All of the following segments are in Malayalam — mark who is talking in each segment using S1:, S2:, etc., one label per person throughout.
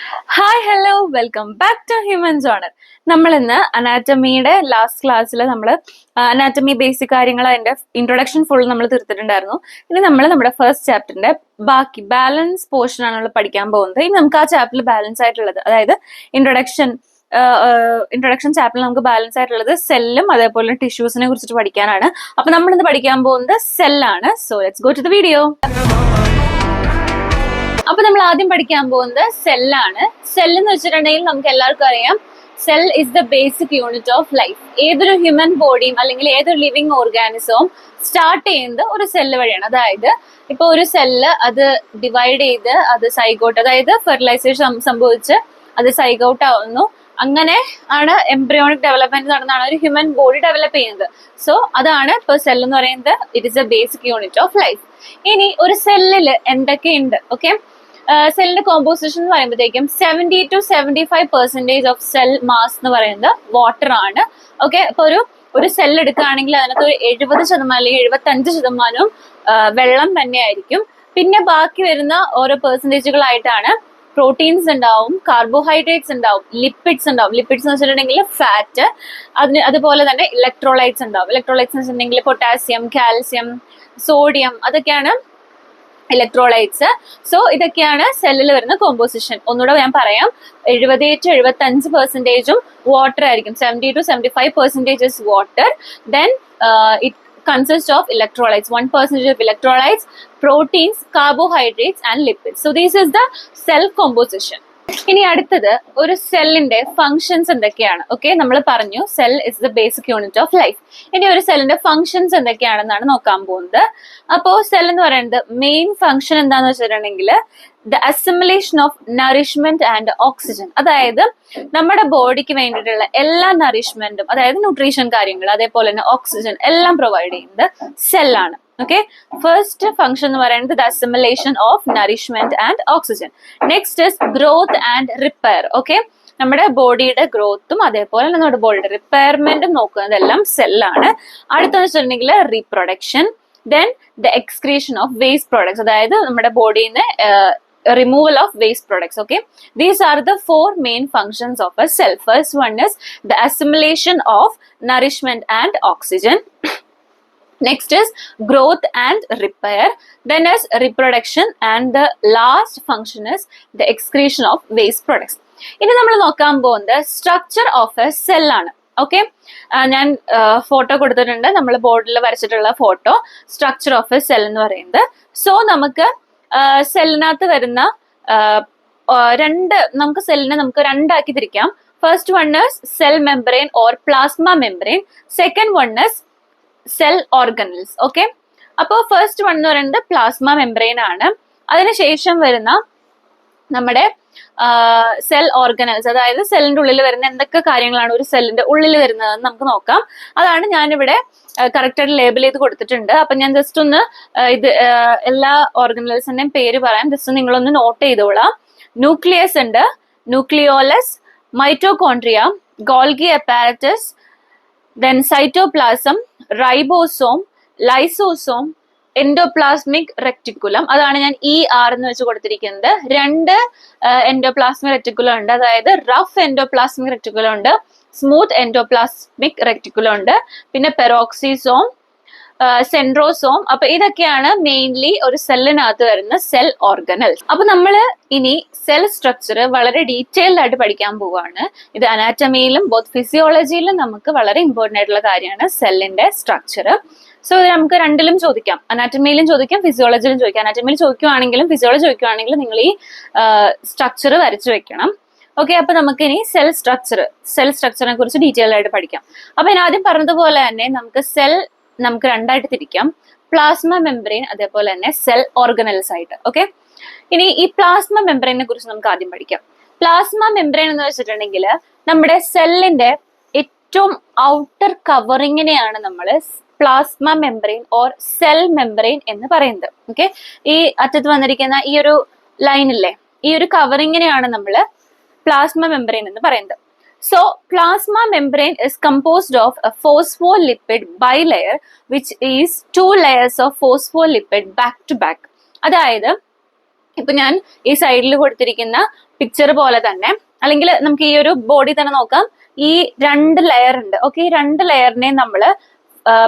S1: Hi hello welcome back to human genre. നമ്മൾ ഇന്ന് അനാറ്റമിയുടെ ലാസ്റ്റ് ക്ലാസ്സിൽ നമ്മൾ അനാറ്റമി ബേസിക് കാര്യങ്ങൾ അതിന്റെ ഇൻട്രൊഡക്ഷൻ ഫുൾ നമ്മൾ തീർത്തിട്ടുണ്ടായിരുന്നു. ഇനി നമ്മൾ നമ്മുടെ ഫസ്റ്റ് ചാപ്റ്ററിന്റെ ബാക്കി ബാലൻസ് പോർഷൻ ആണ് നമ്മൾ പഠിക്കാൻ പോകുന്നത്. ഇനി നമുക്ക് ആ ചാപ്റ്ററിൽ ബാലൻസ് ആയിട്ടുള്ളത്, അതായത് ഇൻട്രൊഡക്ഷൻ ചാപ്റ്ററിൽ നമുക്ക് ബാലൻസ് ആയിട്ടുള്ളത് സെല്ലും അതേപോലെ ടിഷ്യൂസിനെ കുറിച്ചിട്ട് പഠിക്കാനാണ്. അപ്പൊ നമ്മൾ ഇന്ന് പഠിക്കാൻ പോകുന്നത് സെല്ലാണ്. So let's go to the video. അപ്പൊ നമ്മൾ ആദ്യം പഠിക്കാൻ പോകുന്നത് സെല്ലാണ്. സെൽ എന്ന് വെച്ചിട്ടുണ്ടെങ്കിൽ നമുക്ക് എല്ലാവർക്കും അറിയാം, cell is the basic unit of life. ഏതൊരു ഹ്യൂമൻ ബോഡിയും അല്ലെങ്കിൽ ഏതൊരു ലിവിങ് ഓർഗാനിസവും സ്റ്റാർട്ട് ചെയ്യുന്നത് ഒരു സെല്ല് വഴിയാണ്. അതായത് ഇപ്പൊ ഒരു സെല്ല് അത് ഡിവൈഡ് ചെയ്ത് അത് സൈഗോട്ട്, അതായത് ഫെർട്ടിലൈസേഷൻ സംഭവിച്ച് അത് സൈഗോട്ട് ആവുന്നു. അങ്ങനെ ആണ് എംബ്രിയോണിക് ഡെവലപ്മെന്റ് നടന്നാണ് ഒരു ഹ്യൂമൻ ബോഡി ഡെവലപ്പ് ചെയ്യുന്നത്. സോ അതാണ് ഇപ്പൊ സെൽ എന്ന് പറയുന്നത്. It is A basic unit of life. ഇനി ഒരു സെല്ലില് എന്തൊക്കെയുണ്ട്? ഓക്കെ, സെല്ലിന്റെ കോമ്പോസിഷൻ എന്ന് പറയുമ്പോഴത്തേക്കും 70-75% ഓഫ് സെൽ മാസ് എന്ന് പറയുന്നത് വാട്ടർ ആണ്. ഓക്കെ, അപ്പൊ ഒരു സെൽ എടുക്കുകയാണെങ്കിൽ അതിനകത്ത് ഒരു 70% അല്ലെങ്കിൽ 75% വെള്ളം തന്നെയായിരിക്കും. പിന്നെ ബാക്കി വരുന്ന ഓരോ പെർസെന്റേജുകളായിട്ടാണ് പ്രോട്ടീൻസ് ഉണ്ടാവും, കാർബോഹൈഡ്രേറ്റ്സ് ഉണ്ടാവും, ലിപ്പിഡ്സ് ഉണ്ടാവും. ലിപ്പിഡ്സ് എന്ന് വെച്ചിട്ടുണ്ടെങ്കിൽ ഫാറ്റ്, അതുപോലെ തന്നെ ഇലക്ട്രോലൈറ്റ്സ് ഉണ്ടാവും. ഇലക്ട്രോലൈറ്റ്സ് എന്ന് വെച്ചിട്ടുണ്ടെങ്കിൽ പൊട്ടാസ്യം, കാൽസ്യം, സോഡിയം, അതൊക്കെയാണ് ഇലക്ട്രോലൈറ്റ്സ്. സോ ഇതൊക്കെയാണ് സെല്ലിൽ വരുന്ന കോമ്പോസിഷൻ. ഒന്നുകൂടെ ഞാൻ പറയാം, 70-75% വാട്ടർ ആയിരിക്കും. 70-75% is water. Then it consists of electrolytes. 1% of electrolytes, proteins, carbohydrates and lipids. So this is the cell composition. ഇനി അടുത്തത് ഒരു സെല്ലിന്റെ ഫങ്ഷൻസ് എന്തൊക്കെയാണ്? ഓക്കെ, നമ്മൾ പറഞ്ഞു cell is the basic unit of life. ഇനി ഒരു സെല്ലിന്റെ ഫങ്ഷൻസ് എന്തൊക്കെയാണെന്നാണ് നോക്കാൻ പോകുന്നത്. അപ്പോ സെൽ എന്ന് പറയുന്നത് മെയിൻ ഫങ്ഷൻ എന്താന്ന് വെച്ചിട്ടുണ്ടെങ്കിൽ the assimilation of nourishment and oxygen. അതായത് നമ്മുടെ ബോഡിക്ക് വേണ്ടിയിട്ടുള്ള എല്ലാ നറിഷ്മെന്റും, അതായത് ന്യൂട്രീഷൻ കാര്യങ്ങൾ, അതേപോലെ തന്നെ ഓക്സിജൻ എല്ലാം പ്രൊവൈഡ് ചെയ്യുന്നത് സെല്ലാണ്. ഓക്കെ, ഫസ്റ്റ് ഫംഗ്ഷൻ എന്ന് പറയുന്നത് the assimilation of nourishment and oxygen. Next is growth and repair. Okay, നമ്മുടെ ബോഡിയുടെ ഗ്രോത്തും അതേപോലെ നമ്മുടെ ബോഡിയുടെ റിപ്പയർമെന്റും നോക്കുന്നതെല്ലാം സെല്ലാണ്. അടുത്തെന്ന് വെച്ചിട്ടുണ്ടെങ്കിൽ reproduction, then the excretion of waste products, അതായത് നമ്മുടെ ബോഡിയിൽ നിന്ന് removal of waste products. Okay, these are the four main functions of a cell. First one is the assimilation of nourishment and oxygen. Next is growth and repair. Then is reproduction, and the last function is the excretion of waste products. ഇനി നമ്മൾ നോക്കാൻ പോകുന്നത് സ്ട്രക്ചർ ഓഫ് എ സെൽ ആണ്. ഓക്കെ, ഞാൻ ഫോട്ടോ കൊടുത്തിട്ടുണ്ട്, നമ്മൾ ബോർഡിൽ വരച്ചിട്ടുള്ള photo, structure of a cell എന്ന് പറയുന്നത്. സോ നമുക്ക് സെല്ലിനകത്ത് വരുന്ന നമുക്ക് സെല്ലിനെ നമുക്ക് രണ്ടാക്കി തിരിക്കാം. First one is cell membrane or plasma membrane. Second one is cell organelles. Okay, അപ്പോ ഫസ്റ്റ് വൺ എന്ന് പറയുന്നത് പ്ലാസ്മ മെംബ്രെയിൻ ആണ്. അതിനുശേഷം വരുന്ന നമ്മുടെ സെൽ ഓർഗനൽസ്, അതായത് സെല്ലിന്റെ ഉള്ളിൽ വരുന്ന എന്തൊക്കെ കാര്യങ്ങളാണ് ഒരു സെല്ലിന്റെ ഉള്ളിൽ വരുന്നതെന്ന് നമുക്ക് നോക്കാം. അതാണ് ഞാനിവിടെ കറക്റ്റായിട്ട് ലേബിൾ ചെയ്ത് കൊടുത്തിട്ടുണ്ട്. അപ്പൊ ഞാൻ ജസ്റ്റ് ഒന്ന് എല്ലാ ഓർഗനൽസിന്റെയും പേര് പറയാം, ജസ്റ്റ് നിങ്ങളൊന്ന് നോട്ട് ചെയ്തോളാം. ന്യൂക്ലിയസ് ഉണ്ട്, nucleolus, mitochondria, Golgi apparatus, then cytoplasm, ribosome, lysosome, endoplasmic reticulum. അതാണ് ഞാൻ ER എന്ന് വെച്ച് കൊടുത്തിരിക്കുന്നത്. രണ്ട് എൻഡോപ്ലാസ്മിക് റെക്ടിക്കുലം ഉണ്ട്, അതായത് റഫ് എൻഡോപ്ലാസ്മിക് റെക്ടിക്കുലം ഉണ്ട്, സ്മൂത്ത് എൻഡോപ്ലാസ്മിക് റെക്ടിക്കുലം ഉണ്ട്, പിന്നെ പെറോക്സിസോം, സെൻട്രോസോം. അപ്പൊ ഇതൊക്കെയാണ് മെയിൻലി ഒരു സെല്ലിനകത്ത് വരുന്ന സെൽ ഓർഗനൽസ്. അപ്പൊ നമ്മള് ഇനി സെൽ സ്ട്രക്ചർ വളരെ ഡീറ്റെയിൽഡ് ആയിട്ട് പഠിക്കാൻ പോവുകയാണ്. ഇത് അനാറ്റമിയിലും ബോത്ത് ഫിസിയോളജിയിലും നമുക്ക് വളരെ ഇമ്പോർട്ടന്റ് ആയിട്ടുള്ള കാര്യമാണ് സെല്ലിന്റെ സ്ട്രക്ചർ. സോ ഇത് നമുക്ക് രണ്ടിലും ചോദിക്കാം, അനാറ്റമിയിലും ചോദിക്കാം, ഫിസിയോളജിയിലും ചോദിക്കാം. അനാറ്റമിയിൽ ചോദിക്കുവാണെങ്കിലും ഫിസിയോളജി ചോദിക്കുവാണെങ്കിലും നിങ്ങൾ ഈ സ്ട്രക്ചർ വരച്ചു വെക്കണം. ഓക്കെ, അപ്പൊ നമുക്ക് ഇനി സെൽ സ്ട്രക്ചറിനെ കുറിച്ച് ഡീറ്റെയിൽ ആയിട്ട് പഠിക്കാം. അപ്പൊ ഞാൻ ആദ്യം പറഞ്ഞതുപോലെ തന്നെ നമുക്ക് രണ്ടായിട്ട് തിരിക്കാം, പ്ലാസ്മ മെംബ്രെയിൻ അതേപോലെ തന്നെ സെൽ ഓർഗനൽസ് ആയിട്ട്. ഓക്കെ, ഇനി ഈ പ്ലാസ്മ മെംബ്രെയിനെ കുറിച്ച് നമുക്ക് ആദ്യം പഠിക്കാം. പ്ലാസ്മ മെംബ്രെയിൻ എന്ന് വെച്ചിട്ടുണ്ടെങ്കിൽ നമ്മുടെ സെല്ലിന്റെ ഏറ്റവും ഔട്ടർ കവറിങ്ങിനെയാണ് നമ്മൾ plasma membrane or cell membrane എന്ന് പറയുന്നത്. ഓക്കെ, ഈ അറ്റത്ത് വന്നിരിക്കുന്ന ഈ ഒരു ലൈനില്ലേ, ഈ ഒരു കവറിങ്ങിനെയാണ് നമ്മൾ പ്ലാസ്മ മെംബ്രെയിൻ എന്ന് പറയുന്നത്. So plasma membrane is composed of a phospholipid bilayer which is two layers of phospholipid back to back. അതായത് ഇപ്പൊ ഞാൻ ഈ സൈഡിൽ കൊടുത്തിരിക്കുന്ന പിക്ചർ പോലെ തന്നെ, അല്ലെങ്കിൽ നമുക്ക് ഈ ഒരു ബോഡി തന്നെ നോക്കാം. ഈ 2 ലെയർ ഉണ്ട്. ഓക്കെ, ഈ 2 ലെയറിനെ നമ്മള്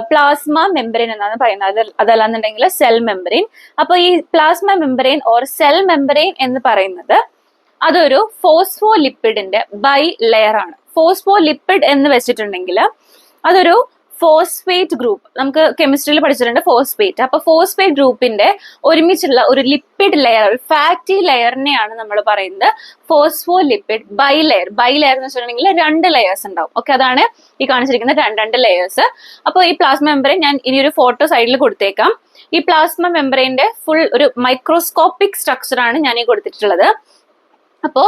S1: പ്ലാസ്മ മെമ്പറൈൻ എന്നാണ് പറയുന്നത്. അതല്ലാന്നുണ്ടെങ്കിൽ സെൽ മെമ്പറൈൻ. അപ്പൊ ഈ plasma membrane or cell membrane എന്ന് പറയുന്നത് അതൊരു ഫോസ്ഫോലിപ്പിഡിന്റെ ബൈ ലെയർ ആണ്. ഫോസ്ഫോലിപ്പിഡ് എന്ന് വെച്ചിട്ടുണ്ടെങ്കിൽ അതൊരു ഫോസ്ഫേറ്റ് ഗ്രൂപ്പ്, നമുക്ക് കെമിസ്ട്രിയിൽ പഠിച്ചിട്ടുണ്ട് ഫോസ്ഫേറ്റ്. അപ്പൊ ഫോസ്ഫേറ്റ് ഗ്രൂപ്പിന്റെ ഒരുമിച്ചുള്ള ഒരു ലിപ്പിഡ് ലെയർ, ഒരു ഫാറ്റി ലെയറിനെയാണ് നമ്മൾ പറയുന്നത് phospholipid bilayer. Bilayer എന്ന് വെച്ചിട്ടുണ്ടെങ്കിൽ 2 ലെയേഴ്സ് ഉണ്ടാവും. ഓക്കെ, അതാണ് ഈ കാണിച്ചിരിക്കുന്ന 2 ലെയേഴ്സ്. അപ്പോൾ ഈ പ്ലാസ്മ മെമ്പറൈൻ ഞാൻ ഇനി ഒരു ഫോട്ടോ സൈഡിൽ കൊടുത്തേക്കാം. ഈ പ്ലാസ്മ മെമ്പറൈന്റെ ഫുൾ ഒരു മൈക്രോസ്കോപ്പിക് സ്ട്രക്ചർ ആണ് ഞാൻ ഈ കൊടുത്തിട്ടുള്ളത്. അപ്പോ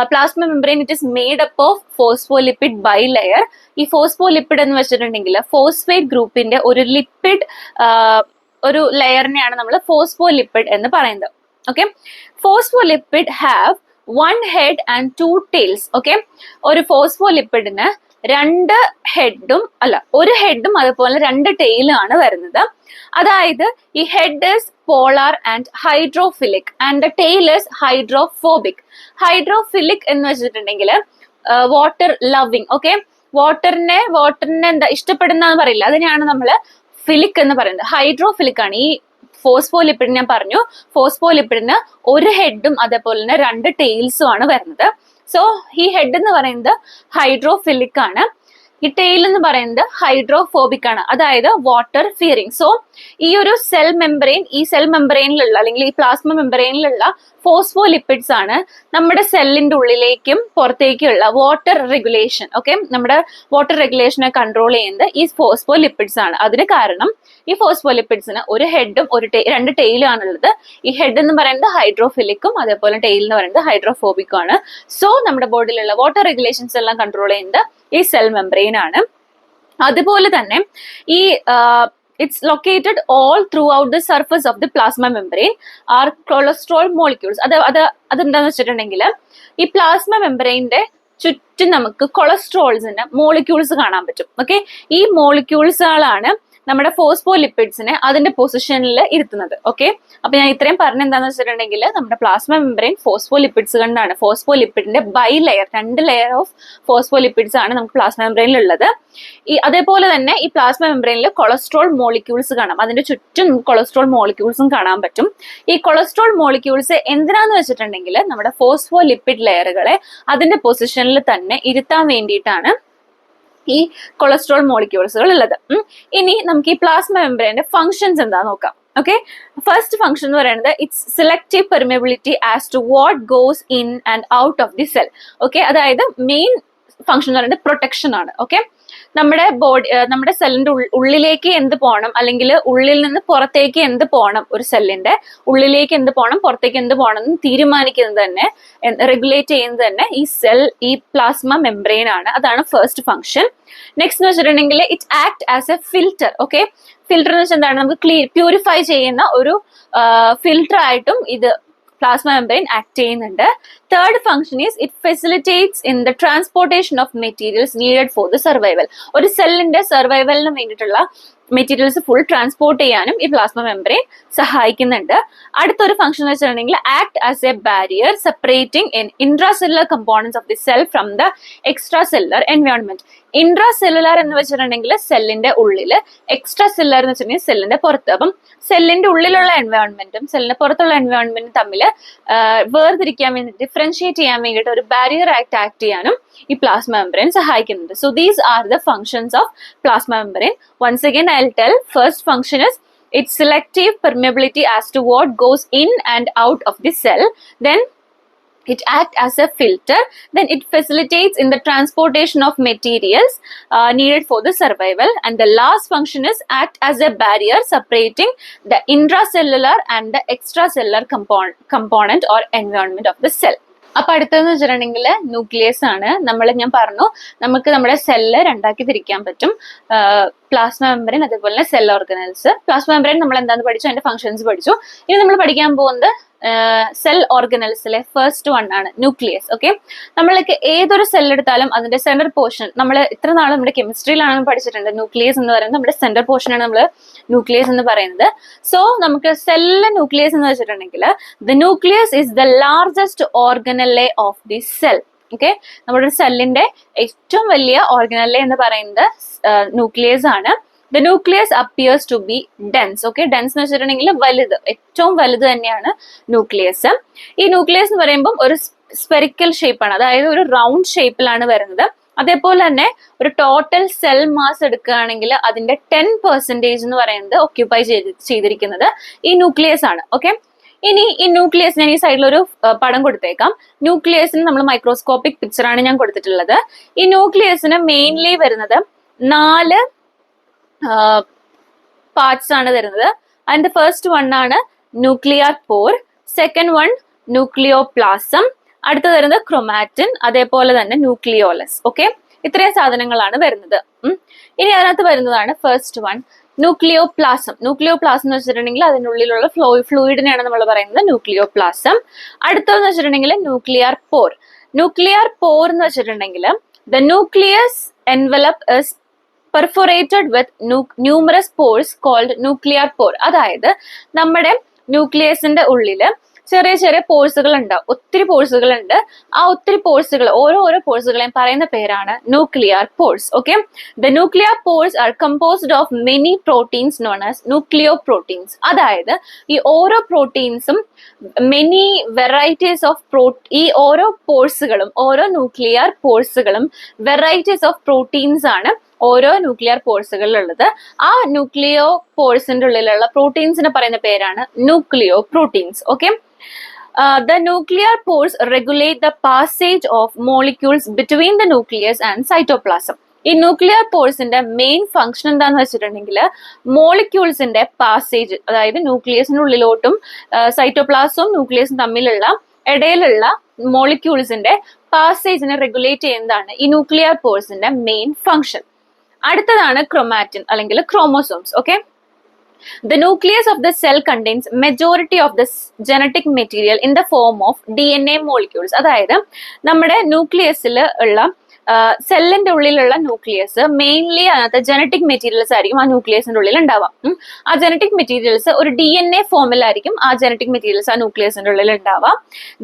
S1: plasma membrane it is made up of phospholipid bilayer. ഈ ഫോസ്ഫോലിപ്പിഡ് എന്ന് വെച്ചിട്ടുണ്ടെങ്കിൽ ഫോസ്ഫേറ്റ് ഗ്രൂപ്പിന്റെ ഒരു ലിപ്പിഡ് ഒരു ലെയറിനെയാണ് നമ്മൾ ഫോസ്ഫോലിപ്പിഡ് എന്ന് പറയുന്നത്. Okay, phospholipid have 1 head and 2 tails. Okay, ഒരു ഫോസ്ഫോലിപ്പിഡിന് 2 ഹെഡും അല്ല 1 ഹെഡും അതുപോലെ 2 ടെയിലും ആണ് വരുന്നത്. അതായത് ഈ head is polar and hydrophilic and the tail is hydrophobic. Hydrophilic എന്ന് വെച്ചിട്ടുണ്ടെങ്കിൽ വാട്ടർ ലവിങ്. ഓക്കെ, വാട്ടറിനെ എന്താ ഇഷ്ടപ്പെടുന്ന പറയില്ല, അതിനെയാണ് നമ്മൾ ഫിലിക് എന്ന് പറയുന്നത്. ഹൈഡ്രോഫിലിക് ആണ്. ഈ ഫോസ്ഫോലിപ്പിഡ് ഞാൻ പറഞ്ഞു, ഫോസ്ഫോലിപ്പിഡിന് 1 ഹെഡും അതേപോലെ തന്നെ 2 ടെയിൽസും ആണ് വരുന്നത്. സോ ഈ ഹെഡ് എന്ന് പറയുന്നത് ഹൈഡ്രോഫിലിക് ആണ്. ഈ ടെയിൽ എന്ന് പറയുന്നത് ഹൈഡ്രോഫോബിക് ആണ്, അതായത് വാട്ടർ ഫിയറിങ്. സോ ഈ ഒരു സെൽ മെമ്പറൈൻ, ഈ സെൽ മെമ്പറൈനിലുള്ള അല്ലെങ്കിൽ ഈ പ്ലാസ്മ മെമ്പറൈനിലുള്ള ഫോസ്ഫോലിപ്പിഡ്സ് ആണ് നമ്മുടെ സെല്ലിന്റെ ഉള്ളിലേക്കും പുറത്തേക്കുള്ള വാട്ടർ റെഗുലേഷൻ. ഓക്കെ, നമ്മുടെ വാട്ടർ റെഗുലേഷനെ കൺട്രോൾ ചെയ്യുന്നത് ഈ ഫോസ്ഫോലിപ്പിഡ്സ് ആണ്. അതിന് കാരണം ഈ ഫോസ്ഫോലിപ്പിഡ്സിന് 1 ഹെഡും 2 ടെയിലും ആണുള്ളത്. ഈ ഹെഡ് എന്ന് പറയുന്നത് ഹൈഡ്രോഫിലിക്കും അതേപോലെ ടെയിൽ എന്ന് പറയുന്നത് ഹൈഡ്രോഫോബിക്കും ആണ്. സോ നമ്മുടെ ബോഡിയിലുള്ള വാട്ടർ റെഗുലേഷൻസ് എല്ലാം കൺട്രോൾ ചെയ്യുന്നത് ഈ സെൽ മെമ്പറൈൻ ആണ്. അതുപോലെ തന്നെ ഈ it's located all throughout the surface of the plasma membrane are cholesterol molecules. അതെന്താന്ന് വെച്ചിട്ടുണ്ടെങ്കിൽ ഈ പ്ലാസ്മ മെമ്പറൈന്റെ ചുറ്റും നമുക്ക് കൊളസ്ട്രോൾസിന്റെ മോളിക്യൂൾസ് കാണാൻ പറ്റും. ഓക്കെ, ഈ മോളിക്യൂൾസുകളാണ് നമ്മുടെ ഫോസ്ഫോലിപ്പിഡ്സിനെ അതിന്റെ പൊസിഷനിൽ ഇരുത്തുന്നത്. ഓക്കെ, അപ്പൊ ഞാൻ ഇത്രയും പറഞ്ഞ എന്താന്ന് വെച്ചിട്ടുണ്ടെങ്കിൽ നമ്മുടെ പ്ലാസ്മ മെമ്പറൈൻ ഫോസ്ഫോലിപ്പിഡ്സ് കൊണ്ടാണ്. ഫോസ്ഫോലിപ്പിഡിന്റെ bilayer, 2 layer of phospholipids ആണ് നമുക്ക് പ്ലാസ്മ മെമ്പറൈനിൽ ഉള്ളത്. അതേപോലെ തന്നെ ഈ പ്ലാസ്മ മെമ്പറൈനിൽ കൊളസ്ട്രോൾ മോളിക്യൂൾസ് കാണാം. അതിന്റെ ചുറ്റും കൊളസ്ട്രോൾ മോളിക്യൂൾസും കാണാൻ പറ്റും. ഈ കൊളസ്ട്രോൾ മോളിക്യൂൾസ് എന്തിനാന്ന് വെച്ചിട്ടുണ്ടെങ്കിൽ നമ്മുടെ ഫോസ്ഫോലിപ്പിഡ് ലെയറുകളെ അതിന്റെ പൊസിഷനിൽ തന്നെ ഇരുത്താൻ വേണ്ടിയിട്ടാണ് ഈ കൊളസ്ട്രോൾ മോളിക്യൂൾസുകൾ ഉള്ളത്. ഇനി നമുക്ക് ഈ പ്ലാസ്മ മെമ്പറൈന്റെ ഫങ്ഷൻസ് എന്താ നോക്കാം. ഓക്കെ, ഫസ്റ്റ് ഫംഗ്ഷൻ എന്ന് പറയുന്നത് it's selective permeability as to what goes in and out of the cell. Okay, അതായത് മെയിൻ ഫംഗ്ഷൻ എന്ന് പറയുന്നത് പ്രൊട്ടക്ഷൻ ആണ്. ഓക്കെ, നമ്മുടെ ബോഡി, നമ്മുടെ സെല്ലിന്റെ ഉള്ളിലേക്ക് എന്ത് പോകണം അല്ലെങ്കിൽ ഉള്ളിൽ നിന്ന് പുറത്തേക്ക് എന്ത് പോകണം, ഒരു സെല്ലിന്റെ ഉള്ളിലേക്ക് എന്ത് പോകണം പുറത്തേക്ക് എന്ത് പോകണം എന്ന് തീരുമാനിക്കുന്നത് തന്നെ, റെഗുലേറ്റ് ചെയ്യുന്നത് തന്നെ ഈ സെൽ, ഈ പ്ലാസ്മ മെമ്പറൈൻ ആണ്. അതാണ് ഫസ്റ്റ് ഫംഗ്ഷൻ. നെക്സ്റ്റ് എന്ന് വെച്ചിട്ടുണ്ടെങ്കിൽ it act as A filter. Okay, filter എന്ന് വെച്ചാൽ എന്താണ്, നമുക്ക് പ്യൂരിഫൈ ചെയ്യുന്ന ഒരു ഫിൽറ്റർ ആയിട്ടും ഇത് പ്ലാസ്മ മെമ്പറൈൻ ആക്ട് ചെയ്യുന്നുണ്ട്. Third function is it facilitates in the transportation of materials needed for the survival. ഒരു സെല്ലിന്റെ സർവൈവലിന് വേണ്ടിയിട്ടുള്ള മെറ്റീരിയൽസ് ഫുൾ ട്രാൻസ്പോർട്ട് ചെയ്യാനും ഈ പ്ലാസ്മ മെമ്പറൈൻ സഹായിക്കുന്നുണ്ട്. അടുത്തൊരു ഫംഗ്ഷൻ എന്ന് വെച്ചിട്ടുണ്ടെങ്കിൽ act as a barrier separating in intracellular components of the cell from the extracellular environment. Intracellular എന്ന് വെച്ചിട്ടുണ്ടെങ്കിൽ സെല്ലിന്റെ ഉള്ളില്, എക്സ്ട്രാ സെല്ലുലാർ എന്ന് വെച്ചിട്ടുണ്ടെങ്കിൽ സെല്ലിന്റെ പുറത്ത്. അപ്പം സെല്ലിന്റെ ഉള്ളിലുള്ള എൻവയോൺമെന്റും സെല്ലിന്റെ പുറത്തുള്ള എൻവയോൺമെന്റും തമ്മിൽ വേർതിരിക്കാൻ വേണ്ടി, ഡിഫറൻഷിയേറ്റ് ചെയ്യാൻ വേണ്ടിയിട്ട് ഒരു ബാരിയർ ആക്ട് ചെയ്യാനും ഈ പ്ലാസ്മ മെമ്പറൈൻ സഹായിക്കുന്നുണ്ട്. So these are the functions of plasma membrane. Once again I'll tell. First function is its selective permeability as to what goes in and out of the cell. Then it acts as a filter. Then it facilitates in the transportation of materials needed for the survival. And the last function is act as a barrier separating the intracellular and the extracellular component or environment of the cell. അപ്പൊ അടുത്തതെന്ന് വെച്ചിട്ടുണ്ടെങ്കിൽ ന്യൂക്ലിയസ് ആണ്. ഞാൻ പറഞ്ഞു നമുക്ക് നമ്മുടെ സെല്ല് 2ആക്കി തിരിക്കാൻ പറ്റും, പ്ലാസ്മ മെമ്പറൈൻ അതേപോലെ തന്നെ സെൽ ഓർഗനൽസ്. പ്ലാസ്മ മെമ്പറൈൻ നമ്മൾ എന്താന്ന് പഠിച്ചു, അതിന്റെ ഫംഗ്ഷൻസ് പഠിച്ചു. ഇനി നമ്മൾ പഠിക്കാൻ പോകുന്നത് സെൽ ഓർഗനൽസിലെ ഫസ്റ്റ് വൺ ആണ് ന്യൂക്ലിയസ്. ഓക്കെ, നമ്മൾക്ക് ഏതൊരു സെൽ എടുത്താലും അതിന്റെ സെന്റർ പോർഷൻ നമ്മൾ ഇത്ര നാൾ നമ്മുടെ കെമിസ്ട്രിയിലാണ് പഠിച്ചിട്ടുണ്ട്. ന്യൂക്ലിയസ് എന്ന് പറയുന്നത് നമ്മുടെ സെന്റർ പോർഷൻ ആണ് നമ്മൾ ന്യൂക്ലിയസ് എന്ന് പറയുന്നത്. സോ നമുക്ക് സെല്ലിലെ ന്യൂക്ലിയസ് എന്ന് വെച്ചിട്ടുണ്ടെങ്കിൽ the nucleus is the largest organelle of the cell. Okay, നമ്മുടെ സെല്ലിന്റെ ഏറ്റവും വലിയ ഓർഗനല്ലേ എന്ന് പറയുന്നത് ന്യൂക്ലിയസ് ആണ്. The nucleus appears to be dense. Okay, dense എന്ന് വെച്ചിട്ടുണ്ടെങ്കിൽ വലുത്, ഏറ്റവും വലുത് തന്നെയാണ് ന്യൂക്ലിയസ്. ഈ ന്യൂക്ലിയസ് എന്ന് പറയുമ്പോൾ ഒരു സ്പെറിക്കൽ ഷേപ്പാണ്, അതായത് ഒരു റൗണ്ട് ഷേപ്പിലാണ് വരുന്നത്. അതേപോലെ തന്നെ ഒരു ടോട്ടൽ സെൽ മാസ് എടുക്കുകയാണെങ്കിൽ അതിന്റെ 10% എന്ന് പറയുന്നത് ഓക്യുപ്പൈ ചെയ്തിരിക്കുന്നത് ഈ ന്യൂക്ലിയസ് ആണ്. ഓക്കെ, ഇനി ഈ ന്യൂക്ലിയസ് ഞാൻ ഈ സൈഡിൽ ഒരു പടം കൊടുത്തേക്കാം. ന്യൂക്ലിയസിന് നമ്മൾ മൈക്രോസ്കോപ്പിക് പിക്ചർ ആണ് ഞാൻ കൊടുത്തിട്ടുള്ളത്. ഈ ന്യൂക്ലിയസിന് മെയിൻലി വരുന്നത് 4 പാർട്സ് ആണ് വരുന്നത്. അതിന്റെ ഫസ്റ്റ് വൺ ആണ് ന്യൂക്ലിയർ പോർ, സെക്കൻഡ് വൺ ന്യൂക്ലിയോപ്ലാസം, അടുത്ത് വരുന്നത് ക്രൊമാറ്റിൻ, അതേപോലെ തന്നെ ന്യൂക്ലിയോലസ്. ഓക്കെ, ഇത്രയും സാധനങ്ങളാണ് വരുന്നത്. ഇനി അതിനകത്ത് വരുന്നതാണ് ഫസ്റ്റ് വൺ ന്യൂക്ലിയോപ്ലാസം. ന്യൂക്ലിയോപ്ലാസം എന്ന് വെച്ചിട്ടുണ്ടെങ്കിൽ അതിനുള്ളിലുള്ള ഫ്ലൂയിഡിനെയാണ് നമ്മൾ പറയുന്നത് ന്യൂക്ലിയോപ്ലാസം. അടുത്തതെന്ന് വെച്ചിട്ടുണ്ടെങ്കിൽ ന്യൂക്ലിയർ പോർ. ന്യൂക്ലിയർ പോർ എന്ന് വെച്ചിട്ടുണ്ടെങ്കിൽ the nucleus envelope is perforated with numerous pores called nuclear pore. അതായത് നമ്മുടെ ന്യൂക്ലിയസിന്റെ ഉള്ളില് ചെറിയ ചെറിയ പോഴ്സുകൾ ഉണ്ടാവും, ഒത്തിരി പോഴ്സുകൾ ഉണ്ട്. ആ ഒത്തിരി പോഴ്സുകൾ, ഓരോ പോഴ്സുകളെയും പറയുന്ന പേരാണ് nuclear pores. Okay, the nuclear pores are composed of many proteins known as nucleoproteins. അതായത് ഈ ഓരോ പ്രോട്ടീൻസും മെനി വെറൈറ്റീസ് ഓഫ് ഈ ഓരോ പോഴ്സുകളും, ഓരോ ന്യൂക്ലിയർ പോഴ്സുകളും വെറൈറ്റീസ് ഓഫ് പ്രോട്ടീൻസ് ആണ് ഓരോ ന്യൂക്ലിയർ പോഴ്സുകളിലുള്ളത്. ആ ന്യൂക്ലിയോ പോഴ്സിന്റെ ഉള്ളിലുള്ള പ്രോട്ടീൻസിനെ പറയുന്ന പേരാണ് nucleoproteins. Okay, the nuclear pores regulate the passage of molecules between the nucleus and cytoplasm. ഈ ന്യൂക്ലിയർ പോഴ്സിന്റെ മെയിൻ ഫംഗ്ഷൻ എന്താന്ന് വെച്ചിട്ടുണ്ടെങ്കിൽ മോളിക്യൂൾസിന്റെ പാസേജ്, അതായത് ന്യൂക്ലിയസിന്റെ ഉള്ളിലോട്ടും സൈറ്റോപ്ലാസവും ന്യൂക്ലിയസും തമ്മിലുള്ള ഇടയിലുള്ള മോളിക്യൂൾസിന്റെ പാസേജിനെ റെഗുലേറ്റ് ചെയ്യുന്നതാണ് ഈ ന്യൂക്ലിയർ പോഴ്സിന്റെ മെയിൻ ഫംഗ്ഷൻ. അടുത്തതാണ് ക്രൊമാറ്റിൻ അല്ലെങ്കിൽ chromosomes. Okay, the nucleus of the cell contains majority of the genetic material in the form of DNA molecules. അതായത് നമ്മുടെ ന്യൂക്ലിയസിൽ ഉള്ള സെല്ലിന്റെ ഉള്ളിലുള്ള ന്യൂക്ലിയസ് മെയിൻലി അതിനകത്ത് ജനറ്റിക് മെറ്റീരിയൽസ് ആയിരിക്കും ആ ന്യൂക്ലിയസിന്റെ ഉള്ളിൽ ഉണ്ടാവാം. ആ ജനറ്റിക് മെറ്റീരിയൽസ് ഒരു DNA ഫോമിലായിരിക്കും ആ ജനറ്റിക് മെറ്റീരിയൽസ് ആ ന്യൂക്ലിയസിന്റെ ഉള്ളിൽ ഉണ്ടാവാം.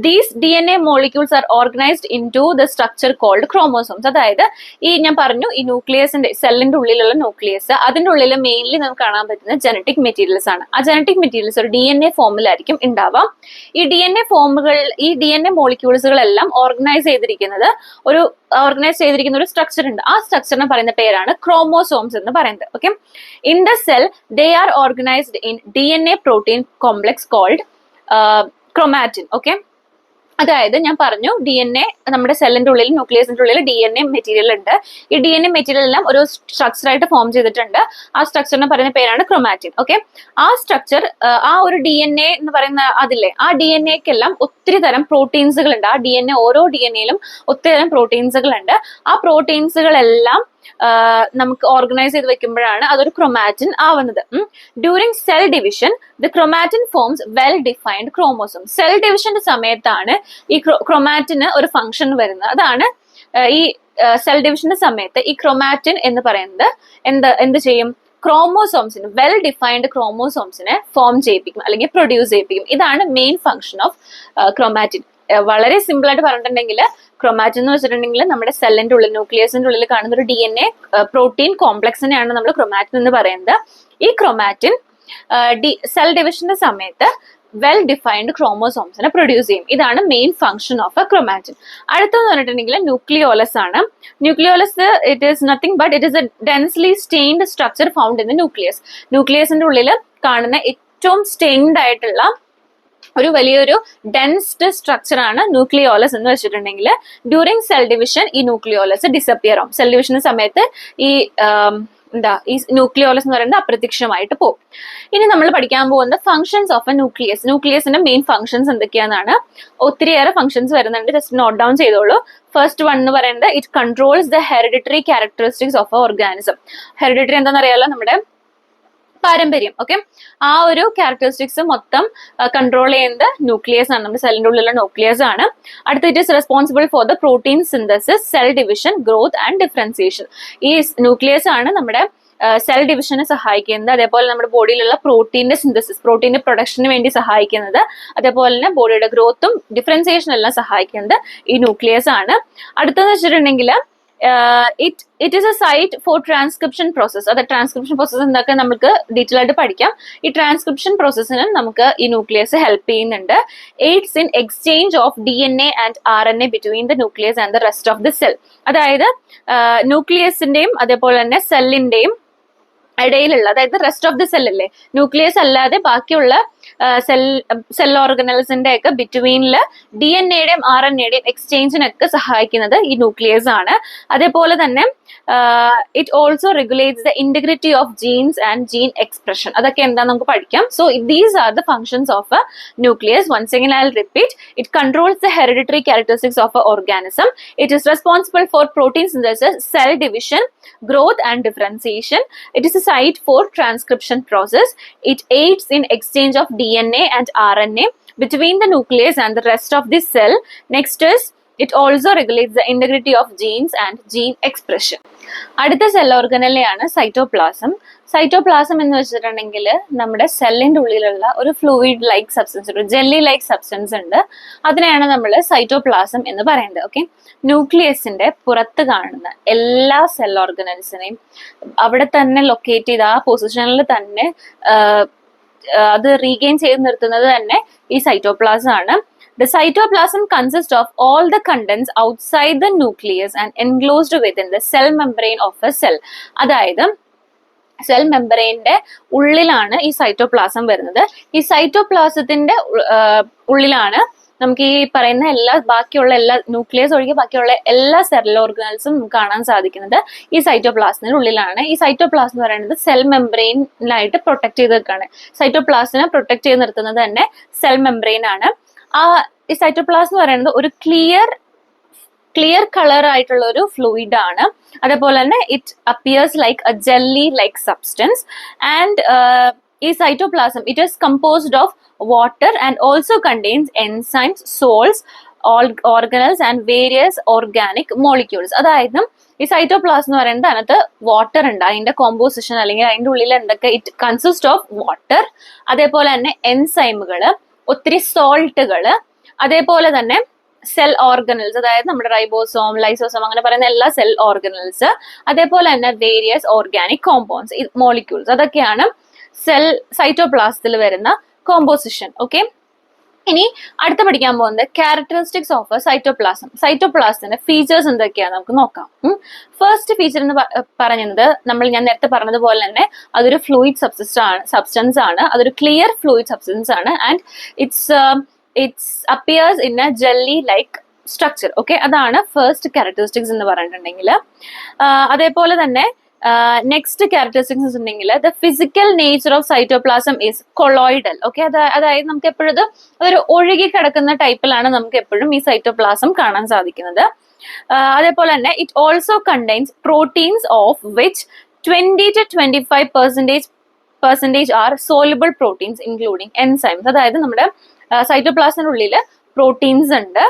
S1: These DNA molecules are organised into the structure called chromosomes. അതായത് ഈ ഞാൻ പറഞ്ഞു ഈ ന്യൂക്ലിയസിന്റെ സെല്ലിന്റെ ഉള്ളിലുള്ള ന്യൂക്ലിയസ്, അതിന്റെ ഉള്ളിൽ മെയിൻലി നമുക്ക് കാണാൻ പറ്റുന്ന ജനറ്റിക് മെറ്റീരിയൽസ് ആണ്. ആ ജനറ്റിക് മെറ്റീരിയൽസ് ഒരു DNA ഫോമിലായിരിക്കും ഉണ്ടാവാം. ഈ DNA മോളിക്യൂൾസുകളെല്ലാം ഓർഗനൈസ് ചെയ്തിരിക്കുന്ന ഒരു സ്ട്രക്ചർ ഉണ്ട്. ആ സ്ട്രക്ചറിനെ പറയുന്ന പേരാണ് ക്രോമോസോംസ് എന്ന് പറയുന്നത്. Okay, in the cell they are organised in DNA protein complex called chromatin. Okay, അതായത് ഞാൻ പറഞ്ഞു DNA നമ്മുടെ സെല്ലിന്റെ ഉള്ളിൽ, ന്യൂക്ലിയസിന്റെ ഉള്ളിൽ DNA മെറ്റീരിയൽ ഉണ്ട്. ഈ DNA മെറ്റീരിയൽ എല്ലാം ഒരു സ്ട്രക്ചർ ആയിട്ട് ഫോം ചെയ്തിട്ടുണ്ട്. ആ സ്ട്രക്ചറിനെ പറയുന്ന പേരാണ് ക്രൊമാറ്റിൻ. ഓക്കെ, ആ സ്ട്രക്ചർ, ആ ഒരു DNA എന്ന് പറയുന്ന അതില്ലേ, ആ DNAക്കെല്ലാം ഒത്തിരി തരം പ്രോട്ടീൻസുകൾ ഉണ്ട്. ആ ഓരോ DNAയിലും ഒത്തിരി തരം പ്രോട്ടീൻസുകൾ ഉണ്ട്. ആ പ്രോട്ടീൻസുകളെല്ലാം നമുക്ക് ഓർഗനൈസ് ചെയ്ത് വെക്കുമ്പോഴാണ് അതൊരു ക്രൊമാറ്റിൻ ആവുന്നത്. During cell division the chromatin forms well defined chromosome. Cell ഡിവിഷന്റെ സമയത്താണ് ഈ ക്രൊമാറ്റിന് ഒരു ഫംഗ്ഷൻ വരുന്നത്. അതാണ് ഈ സെൽ ഡിവിഷന്റെ സമയത്ത് ഈ ക്രൊമാറ്റിൻ എന്ന് പറയുന്നത് എന്ത് ചെയ്യും? ക്രോമോസോംസിന്, വെൽ ഡിഫൈൻഡ് ക്രോമോസോംസിനെ ഫോം ചെയ്യിപ്പിക്കും അല്ലെങ്കിൽ പ്രൊഡ്യൂസ് ചെയ്യിപ്പിക്കും. ഇതാണ് മെയിൻ ഫംഗ്ഷൻ ഓഫ് ക്രൊമാറ്റിൻ. വളരെ സിമ്പിൾ ആയിട്ട് പറഞ്ഞിട്ടുണ്ടെങ്കിൽ ക്രൊമാറ്റിൻ എന്ന് വെച്ചിട്ടുണ്ടെങ്കിൽ നമ്മുടെ സെല്ലിന്റെ ഉള്ളിൽ, ന്യൂക്ലിയസിന്റെ ഉള്ളിൽ കാണുന്ന ഒരു DNA പ്രോട്ടീൻ കോംപ്ലക്സിനെയാണ് നമ്മൾ ക്രൊമാറ്റിൻ എന്ന് പറയുന്നത്. ഈ ക്രൊമാറ്റിൻ സെൽ ഡിവിഷന്റെ സമയത്ത് വെൽ ഡിഫൈൻഡ് ക്രോമോസോംസിനെ പ്രൊഡ്യൂസ് ചെയ്യും. ഇതാണ് main function of a chromatin. അടുത്തെന്ന് പറഞ്ഞിട്ടുണ്ടെങ്കിൽ ന്യൂക്ലിയോലസ് ആണ്. Nucleolus it is nothing but it is a densely stained structure found in the nucleus. ന്യൂക്ലിയസിന്റെ ഉള്ളിൽ കാണുന്ന ഏറ്റവും സ്റ്റെയിൻഡ് ആയിട്ടുള്ള ഒരു വലിയൊരു ഡെൻസ്ഡ് സ്ട്രക്ചർ ആണ് ന്യൂക്ലിയോലസ് എന്ന് വെച്ചിട്ടുണ്ടെങ്കിൽ ഡ്യൂറിങ് സെൽ ഡിവിഷൻ ഈ ന്യൂക്ലിയോലസ് ഡിസപ്പിയർ ആവും. സെൽ ഡിവിഷന്റെ സമയത്ത് ഈ ന്യൂക്ലിയോലസ് എന്ന് പറയുന്നത് അപ്രത്യക്ഷമായിട്ട് പോകും. ഇനി നമ്മൾ പഠിക്കാൻ പോകുന്ന ഫംഗ്ഷൻസ് ഓഫ് എ ന്യൂക്ലിയസ്. ന്യൂക്ലിയസിന്റെ മെയിൻ ഫംഗ്ഷൻസ് എന്തൊക്കെയാണെന്നാണ്. ഒത്തിരിയേറെ ഫംഗ്ഷൻസ് വരുന്നുണ്ട്, ജസ്റ്റ് നോട്ട് ഡൗൺ ചെയ്തോളൂ. ഫസ്റ്റ് വൺ എന്ന് പറയുന്നത് it controls the hereditary characteristics of a organism. Hereditary എന്താണെന്ന് അറിയാലോ, നമ്മുടെ പാരമ്പര്യം. ഓക്കെ, ആ ഒരു ക്യാരക്ടറിസ്റ്റിക്സ് മൊത്തം കൺട്രോൾ ചെയ്യുന്നത് ന്യൂക്ലിയസ് ആണ്, നമ്മുടെ സെല്ലിന്റെ ഉള്ളിലുള്ള ന്യൂക്ലിയസ് ആണ്. അടുത്ത it is responsible for the protein synthesis, cell division, growth and differentiation. ഈ ന്യൂക്ലിയസ് ആണ് നമ്മുടെ സെൽ ഡിവിഷനെ സഹായിക്കുന്നത്, അതേപോലെ നമ്മുടെ ബോഡിയിലുള്ള പ്രോട്ടീന്റെ സിന്തസിസ്, പ്രോട്ടീന്റെ പ്രൊഡക്ഷന് വേണ്ടി സഹായിക്കുന്നത്, അതേപോലെ തന്നെ ബോഡിയുടെ ഗ്രോത്തും ഡിഫറൻസിയേഷനും എല്ലാം സഹായിക്കുന്നത് ഈ ന്യൂക്ലിയസ് ആണ്. അടുത്തെന്ന് വെച്ചിട്ടുണ്ടെങ്കിൽ it is a site for transcription process. അത് ട്രാൻസ്ക്രിപ്ഷൻ പ്രോസസ് എന്തൊക്കെ നമുക്ക് ഡീറ്റെയിൽ ആയിട്ട് പഠിക്കാം. ഈ ട്രാൻസ്ക്രിപ്ഷൻ പ്രോസസ്സിന് നമുക്ക് ഈ ന്യൂക്ലിയസ് ഹെൽപ്പ് ചെയ്യുന്നുണ്ട്. AIDS in exchange of DNA and RNA between the nucleus and the rest of the cell. അതായത് ന്യൂക്ലിയസിന്റെയും അതേപോലെ തന്നെ സെല്ലിന്റെയും ഇടയിലുള്ള, അതായത് റെസ്റ്റ് ഓഫ് ദി സെൽ അല്ലേ, ന്യൂക്ലിയസ് അല്ലാതെ ബാക്കിയുള്ള സെൽ ഓർഗനൽസിന്റെ ഒക്കെ ബിറ്റ്വീനില് DNA-യുടെയും RNA-യുടെയും എക്സ്ചേഞ്ചിനൊക്കെ സഹായിക്കുന്നത് ഈ ന്യൂക്ലിയസ് ആണ്. അതേപോലെ തന്നെ it also regulates the integrity of genes and gene expression. അതൊക്കെ എന്താ നമുക്ക് പഠിക്കാം. So these are the functions of a nucleus. Once again I will repeat. It controls the hereditary characteristics of a organism. It is responsible for protein synthesis, cell division, growth and differentiation. It is a site for transcription process. It aids in exchange of DNA and RNA between the nucleus and the rest of the cell. Next is it also regulates the integrity of genes and gene expression. അടുത്ത സെൽ ഓർഗനലെയാണ് സൈറ്റോപ്ലാസം. സൈറ്റോപ്ലാസം എന്ന് വെച്ചിട്ടുണ്ടെങ്കിൽ നമ്മുടെ സെല്ലിന്റെ ഉള്ളിലുള്ള ഒരു ഫ്ലൂയിഡ് ലൈക്ക് സബ്സ്റ്റൻസ്, ഒരു ജെല്ലി ലൈക്ക് സബ്സ്റ്റൻസ് ഉണ്ട്. അതിനെയാണ് നമ്മൾ സൈറ്റോപ്ലാസം എന്ന് പറയുന്നത്. ഓക്കെ, ന്യൂക്ലിയസിന്റെ പുറത്ത് കാണുന്ന എല്ലാ സെൽ ഓർഗനൽസിനെയും അവിടെ തന്നെ ലൊക്കേറ്റ് ചെയ്ത് ആ പൊസിഷനിൽ തന്നെ അത് റീഗെയിൻ ചെയ്ത് നിർത്തുന്നത് തന്നെ ഈ സൈറ്റോപ്ലാസം ആണ്. The cytoplasm consists of all the contents outside the nucleus and enclosed within the cell membrane of a cell. അതായത് സെൽ മെമ്പറൈന്റെ ഉള്ളിലാണ് ഈ സൈറ്റോപ്ലാസം വരുന്നത്. ഈ സൈറ്റോപ്ലാസത്തിന്റെ ഉള്ളിലാണ് നമുക്ക് ഈ പറയുന്ന ബാക്കിയുള്ള എല്ലാ ന്യൂക്ലിയസ് ഒഴികെ ബാക്കിയുള്ള എല്ലാ സെൽ ഓർഗനൽസും നമുക്ക് കാണാൻ സാധിക്കുന്നത് ഈ സൈറ്റോപ്ലാസത്തിന്റെ ഉള്ളിലാണ്. ഈ സൈറ്റോപ്ലാസം എന്ന് പറയുന്നത് സെൽ മെമ്പറൈനായിട്ട് പ്രൊട്ടക്ട് ചെയ്ത് വെക്കാണ്. സൈറ്റോപ്ലാസിനെ പ്രൊട്ടക്ട് ചെയ്ത് നിർത്തുന്നത് തന്നെ സെൽ മെമ്പറൈൻ ആണ്. ഈ സൈറ്റോപ്ലാസം എന്ന് പറയുന്നത് ഒരു ക്ലിയർ കളർ ആയിട്ടുള്ള ഒരു ഫ്ലൂയിഡ് ആണ്. അതേപോലെ തന്നെ it appears like a jelly like substance. And ഈ cytoplasm it is composed of water and also contains enzymes, salts, organelles and various organic molecules. അതായത് ഈ സൈറ്റോപ്ലാസം എന്ന് പറയുന്നത് അതിനകത്ത് വാട്ടർ ഉണ്ട്. അതിന്റെ കോമ്പോസിഷൻ അല്ലെങ്കിൽ അതിന്റെ ഉള്ളിൽ എന്തൊക്കെ, ഇറ്റ് കൺസിസ്റ്റ് ഓഫ് വാട്ടർ, അതേപോലെ തന്നെ എൻസൈമുകള്, ഒത്തിരി സോൾട്ടുകള്, അതേപോലെ തന്നെ സെൽ ഓർഗനൽസ്, അതായത് നമ്മുടെ റൈബോസോം, ലൈസോസോം അങ്ങനെ പറയുന്ന എല്ലാ സെൽ ഓർഗനൽസ്, അതേപോലെ തന്നെ വേരിയസ് ഓർഗാനിക് കോമ്പൗണ്ട്സ്, മോളിക്യൂൾസ്, അതൊക്കെയാണ് സൈറ്റോപ്ലാസത്തിൽ വരുന്ന കോമ്പോസിഷൻ. ഓക്കെ, ഇനി അടുത്ത പഠിക്കാൻ പോകുന്നത് ക്യാരക്ടറിസ്റ്റിക്സ് ഓഫ് സൈറ്റോപ്ലാസം. സൈറ്റോപ്ലാസത്തിന്റെ ഫീച്ചേഴ്സ് എന്തൊക്കെയാണ് നമുക്ക് നോക്കാം. ഫസ്റ്റ് ഫീച്ചർ എന്ന് പറയുന്നത് ഞാൻ നേരത്തെ പറഞ്ഞതുപോലെ തന്നെ അതൊരു ഫ്ലൂയിഡ് സബ്സ്റ്റൻസ് ആണ്. അതൊരു ക്ലിയർ ഫ്ലൂയിഡ് സബ്സ്റ്റൻസ് ആണ്. And it's appears in A jelly like structure. Okay, അതാണ് ഫസ്റ്റ് ക്യാരക്ടറിസ്റ്റിക്സ് എന്ന് പറഞ്ഞിട്ടുണ്ടെങ്കിൽ. അതേപോലെ തന്നെ നെക്സ്റ്റ് ക്യാരക്ടറിസ്റ്റിക്സ് ഉണ്ടെങ്കിൽ the physical nature of cytoplasm is colloidal. Okay, അതായത് നമുക്ക് എപ്പോഴും അതൊരു ഒഴുകി കിടക്കുന്ന ടൈപ്പിലാണ് നമുക്ക് എപ്പോഴും ഈ സൈറ്റോപ്ലാസം കാണാൻ സാധിക്കുന്നത്. അതേപോലെ തന്നെ it also contains proteins of which 20 to 25% are soluble proteins including enzymes. അതായത് നമ്മുടെ സൈറ്റോപ്ലാസത്തിനുള്ളിൽ പ്രോട്ടീൻസ് ഉണ്ട്.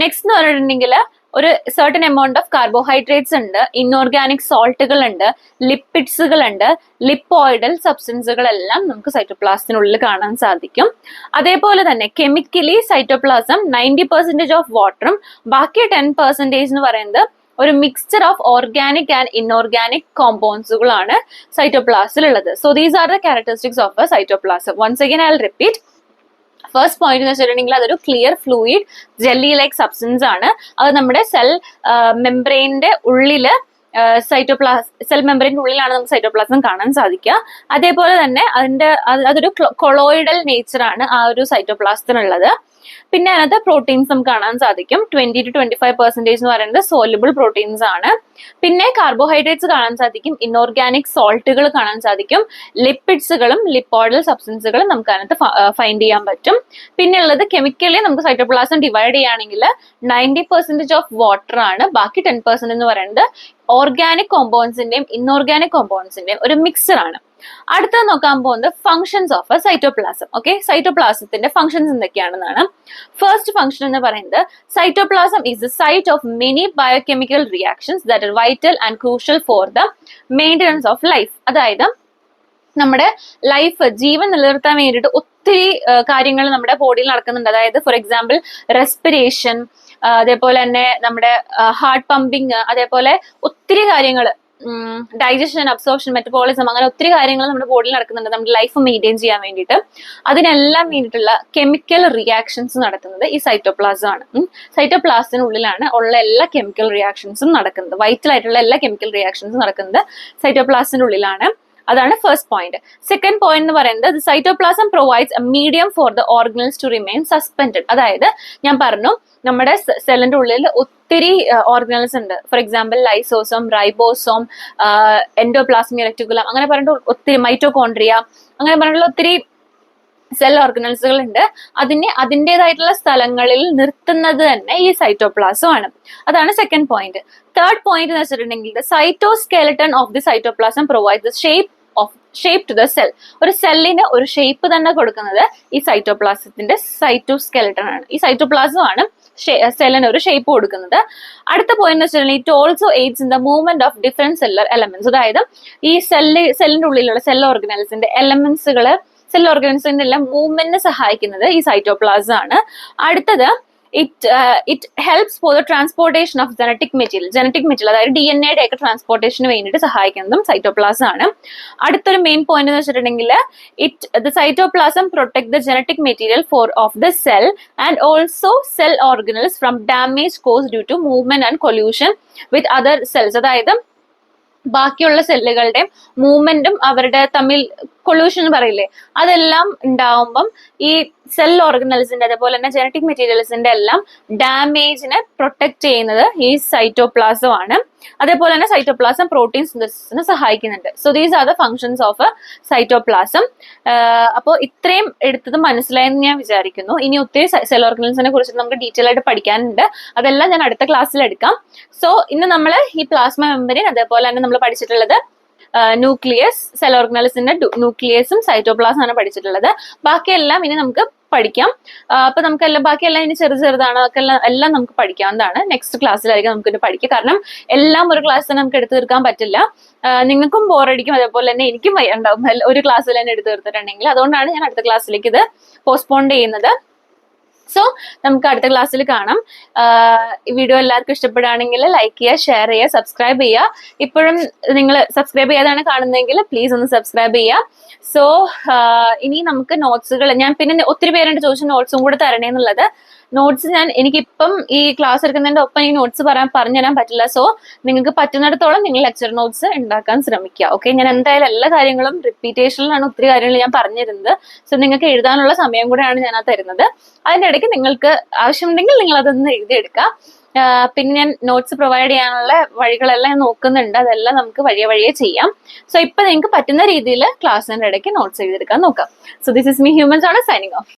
S1: നെക്സ്റ്റ് എന്ന് പറഞ്ഞിട്ടുണ്ടെങ്കിൽ ഒരു സർട്ടൻ എമൗണ്ട് ഓഫ് കാർബോഹൈഡ്രേറ്റ്സ് ഉണ്ട്, ഇൻഓർഗാനിക് സോൾട്ടുകൾ ഉണ്ട്, ലിപ്പിഡ്സുകൾ ഉണ്ട്, ലിപ്പോയിഡൽ സബ്സ്റ്റൻസുകളെല്ലാം നമുക്ക് സൈറ്റോപ്ലാസത്തിനുള്ളിൽ കാണാൻ സാധിക്കും. അതേപോലെ തന്നെ കെമിക്കലി സൈറ്റോപ്ലാസം 90% ഓഫ് വാട്ടറും ബാക്കി 10% എന്ന് പറയുന്നത് ഒരു mixture of organic and inorganic കോമ്പൗണ്ട്സുകളാണ് സൈറ്റോപ്ലാസത്തിലുള്ളത്. So these are the characteristics of a cytoplasm. Once again I will repeat. First point എന്ന് വെച്ചിട്ടുണ്ടെങ്കിൽ അതൊരു clear fluid jelly like substance ആണ്. അത് നമ്മുടെ സെൽ മെംബ്രെയിന്റെ ഉള്ളില് സെൽ മെംബ്രെയിന്റെ ഉള്ളിലാണ് നമുക്ക് സൈറ്റോപ്ലാസം കാണാൻ സാധിക്കുക. അതേപോലെ തന്നെ അതൊരു കൊളോയിഡൽ നേച്ചർ ആണ് ആ ഒരു സൈറ്റോപ്ലാസത്തിനുള്ളത്. പിന്നെ അതിനകത്ത് പ്രോട്ടീൻസ് നമുക്ക് കാണാൻ സാധിക്കും. 20 to 25% എന്ന് പറയുന്നത് സോലുബിൾ പ്രോട്ടീൻസ് ആണ്. പിന്നെ കാർബോഹൈഡ്രേറ്റ്സ് കാണാൻ സാധിക്കും, ഇൻഓർഗാനിക് സോൾട്ടുകൾ കാണാൻ സാധിക്കും, ലിപ്പിഡ്സുകളും ലിപ്പോയിഡൽ സബ്സ്റ്റൻസുകളും നമുക്ക് അതിനകത്ത് ഫൈൻഡ് ചെയ്യാൻ പറ്റും. പിന്നെ ഉള്ളത് കെമിക്കലി നമുക്ക് സൈറ്റോപ്ലാസം ഡിവൈഡ് ചെയ്യുകയാണെങ്കിൽ 90% ഓഫ് വാട്ടർ ആണ്, ബാക്കി 10% എന്ന് പറയുന്നത് ഓർഗാനിക് കോമ്പൗണ്ട്സിന്റെയും ഇൻഓർഗാനിക് കോമ്പൗണ്ട്സിന്റെയും ഒരു മിക്സർ ആണ്. അടുത്തത് നോക്കാൻ പോകുന്നത് functions of a cytoplasm. Okay, സൈറ്റോപ്ലാസത്തിന്റെ ഫങ്ഷൻസ് എന്തൊക്കെയാണെന്നാണ്. ഫസ്റ്റ് ഫംഗ്ഷൻ എന്ന് പറയുന്നത് cytoplasm is the site of many biochemical reactions that are vital and crucial for the maintenance of life. അതായത് നമ്മുടെ ലൈഫ്, ജീവൻ നിലനിർത്താൻ വേണ്ടിയിട്ട് ഒത്തിരി കാര്യങ്ങൾ നമ്മുടെ ബോഡിയിൽ നടക്കുന്നുണ്ട്. അതായത് ഫോർ എക്സാമ്പിൾ റെസ്പിറേഷൻ, അതേപോലെ തന്നെ നമ്മുടെ ഹാർട്ട് പമ്പിങ്, അതേപോലെ ഒത്തിരി കാര്യങ്ങൾ, ഡൈജഷൻ, അബ്സോർപ്ഷൻ, മെറ്റബോളിസം, അങ്ങനെ ഒത്തിരി കാര്യങ്ങൾ നമ്മുടെ ബോഡിയിൽ നടക്കുന്നുണ്ട് നമ്മുടെ ലൈഫ് മെയിൻറ്റെയിൻ ചെയ്യാൻ വേണ്ടിയിട്ട്. അതിനെല്ലാം വേണ്ടിയിട്ടുള്ള കെമിക്കൽ റിയാക്ഷൻസ് നടക്കുന്നത് ഈ സൈറ്റോപ്ലാസം ആണ്. സൈറ്റോപ്ലാസത്തിനുള്ളിലാണ് ഉള്ള എല്ലാ കെമിക്കൽ റിയാക്ഷൻസും നടക്കുന്നത്. വൈറ്റൽ ആയിട്ടുള്ള എല്ലാ കെമിക്കൽ റിയാക്ഷൻസും നടക്കുന്നത് സൈറ്റോപ്ലാസത്തിന്റെ ഉള്ളിലാണ്. അതാണ് ഫസ്റ്റ് പോയിന്റ്. സെക്കൻഡ് പോയിന്റ് എന്ന് പറയുന്നത് cytoplasm provides a medium for the organelles to remain suspended. അതായത് ഞാൻ പറഞ്ഞു നമ്മുടെ സെല്ലിന്റെ ഉള്ളിൽ ഒത്തിരി ഓർഗനൽസ് ഉണ്ട്. For example lysosome, ribosome, endoplasmic reticulum, അങ്ങനെ പറഞ്ഞിട്ട് ഒത്തിരി, മൈറ്റോകോൺട്രിയ, അങ്ങനെ പറഞ്ഞിട്ടുള്ള ഒത്തിരി സെൽ ഓർഗനൽസുകൾ ഉണ്ട്. അതിനെ അതിൻ്റെതായിട്ടുള്ള സ്ഥലങ്ങളിൽ നിർത്തുന്നത് തന്നെ ഈ സൈറ്റോപ്ലാസം ആണ്. അതാണ് സെക്കൻഡ് പോയിന്റ്. തേർഡ് പോയിന്റ് എന്ന് വെച്ചിട്ടുണ്ടെങ്കിൽ cytoskeleton of the cytoplasm provide the shape to the cell. ഒരു സെല്ലിന് ഒരു ഷേപ്പ് തന്നെ കൊടുക്കുന്നത് ഈ സൈറ്റോപ്ലാസത്തിന്റെ സൈറ്റോസ്കെലട്ടൺ ആണ്. ഈ സൈറ്റോപ്ലാസം ആണ് സെല്ലിന് ഒരു ഷേപ്പ് കൊടുക്കുന്നത്. അടുത്ത പോയിന്റ് എന്ന് വെച്ചിട്ടുണ്ടെങ്കിൽ it also AIDS in the movement of different seller elements. അതായത് ഈ സെല്ലിന്റെ ഉള്ളിലുള്ള സെൽ ഓർഗനൽസിന്റെ എലമെന്റ്സുകള്, സെൽ ഓർഗനൽസിന്റെ എല്ലാം മൂവ്മെന്റിന് സഹായിക്കുന്നത് ഈ സൈറ്റോപ്ലാസം ആണ്. അടുത്തത് it helps for the transportation of genetic material, അതായത് DNA യുടെ ഒക്കെ ട്രാൻസ്പോർട്ടേഷന് വേണ്ടിയിട്ട് സഹായിക്കുന്നതും സൈറ്റോപ്ലാസം ആണ്. അടുത്തൊരു മെയിൻ പോയിന്റ് എന്ന് വെച്ചിട്ടുണ്ടെങ്കിൽ the cytoplasm protect the genetic material of the cell and also cell organelles from damage cause due to movement and collision with other cells. അതായത് ബാക്കിയുള്ള സെല്ലുകളുടെയും മൂവ്മെന്റും അവരുടെ തമ്മിൽ കൊളൂഷൻ പറയില്ലേ, അതെല്ലാം ഉണ്ടാവുമ്പം ഈ സെൽ ഓർഗനൽസിന്റെ അതേപോലെ തന്നെ ജനറ്റിക് മെറ്റീരിയൽസിന്റെ എല്ലാം ഡാമേജിനെ പ്രൊട്ടക്ട് ചെയ്യുന്നത് ഈ സൈറ്റോപ്ലാസം ആണ്. അതേപോലെ തന്നെ സൈറ്റോപ്ലാസം പ്രോട്ടീൻ സിന്തസിസിന് സഹായിക്കുന്നുണ്ട്. So these are the functions of cytoplasm. അപ്പോൾ ഇത്രയും എടുത്തത് മനസ്സിലായെന്ന് ഞാൻ വിചാരിക്കുന്നു. ഇനി ഒത്തിരി സെൽ ഓർഗനൽസിനെ കുറിച്ച് നമുക്ക് ഡീറ്റെയിൽ ആയിട്ട് പഠിക്കാനുണ്ട്. അതെല്ലാം ഞാൻ അടുത്ത ക്ലാസ്സിൽ എടുക്കാം. സോ ഇന്ന് നമ്മൾ ഈ പ്ലാസ്മ മെമ്പറിൻ, അതേപോലെ തന്നെ നമ്മൾ പഠിച്ചിട്ടുള്ളത് ന്യൂക്ലിയസ്, സെൽ ഓർഗനൽസിന്റെ ന്യൂക്ലിയസും സൈറ്റോപ്ലാസം ആണ് പഠിച്ചിട്ടുള്ളത്. ബാക്കിയെല്ലാം ഇനി നമുക്ക് പഠിക്കാം. അപ്പൊ നമുക്കെല്ലാം ബാക്കിയെല്ലാം ഇനി ചെറുതാണ്, അതൊക്കെ എല്ലാം നമുക്ക് പഠിക്കാവുന്നതാണ്. നെക്സ്റ്റ് ക്ലാസ്സിലായിരിക്കും നമുക്ക് ഇത് പഠിക്കുക. കാരണം എല്ലാം ഒരു ക്ലാസ് തന്നെ നമുക്ക് എടുത്തു തീർക്കാൻ പറ്റില്ല. നിങ്ങൾക്കും ബോറടിക്കും, അതേപോലെ തന്നെ എനിക്കും വയ്യുണ്ടാവും ഒരു ക്ലാസ്സിൽ തന്നെ എടുത്തു തീർത്തിട്ടുണ്ടെങ്കിൽ. അതുകൊണ്ടാണ് ഞാൻ അടുത്ത ക്ലാസ്സിലേക്ക് ഇത് പോസ്റ്റ്പോൺ ചെയ്യുന്നത്. സോ നമുക്ക് അടുത്ത ക്ലാസ്സിൽ കാണാം. ഈ വീഡിയോ എല്ലാവർക്കും ഇഷ്ടപ്പെടുകയാണെങ്കിൽ ലൈക്ക് ചെയ്യുക, ഷെയർ ചെയ്യുക, സബ്സ്ക്രൈബ് ചെയ്യുക. ഇപ്പോഴും നിങ്ങൾ സബ്സ്ക്രൈബ് ചെയ്യാതാണ് കാണുന്നതെങ്കിൽ പ്ലീസ് ഒന്ന് സബ്സ്ക്രൈബ് ചെയ്യുക. സോ ഇനി നമുക്ക് നോട്ട്സുകൾ, ഞാൻ പിന്നെ ഒത്തിരി പേരുണ്ട് ചോദിച്ച നോട്ട്സും കൂടെ തരണേന്നുള്ളത്. നോട്ട്സ് എനിക്കിപ്പം ഈ ക്ലാസ് എടുക്കുന്നതിന്റെ ഒപ്പം ഈ നോട്ട്സ് പറഞ്ഞു തരാൻ പറ്റില്ല. സോ നിങ്ങൾക്ക് പറ്റുന്നിടത്തോളം നിങ്ങൾ ലെക്ചർ നോട്ട്സ് ഉണ്ടാക്കാൻ ശ്രമിക്കുക. ഓക്കെ, ഞാൻ എന്തായാലും എല്ലാ കാര്യങ്ങളും റിപ്പീറ്റേഷനിലാണ് ഒത്തിരി കാര്യങ്ങൾ ഞാൻ പറഞ്ഞിരുന്നത്. സോ നിങ്ങൾക്ക് എഴുതാനുള്ള സമയം കൂടെയാണ് ഞാൻ തരുന്നത്. അതിന്റെ ഇടയ്ക്ക് നിങ്ങൾക്ക് ആവശ്യമുണ്ടെങ്കിൽ നിങ്ങൾ അതൊന്ന് എഴുതിയെടുക്കുക. പിന്നെ ഞാൻ നോട്ട്സ് പ്രൊവൈഡ് ചെയ്യാനുള്ള വഴികളെല്ലാം ഞാൻ നോക്കുന്നുണ്ട്. അതെല്ലാം നമുക്ക് വഴിയെ ചെയ്യാം. സോ ഇപ്പൊ നിങ്ങൾക്ക് പറ്റുന്ന രീതിയിൽ ക്ലാസ്സിന്റെ ഇടയ്ക്ക് നോട്ട്സ് എഴുതിയെടുക്കാൻ നോക്കാം. So this is me humans ആണ് സൈനിങ് ഓഫ്.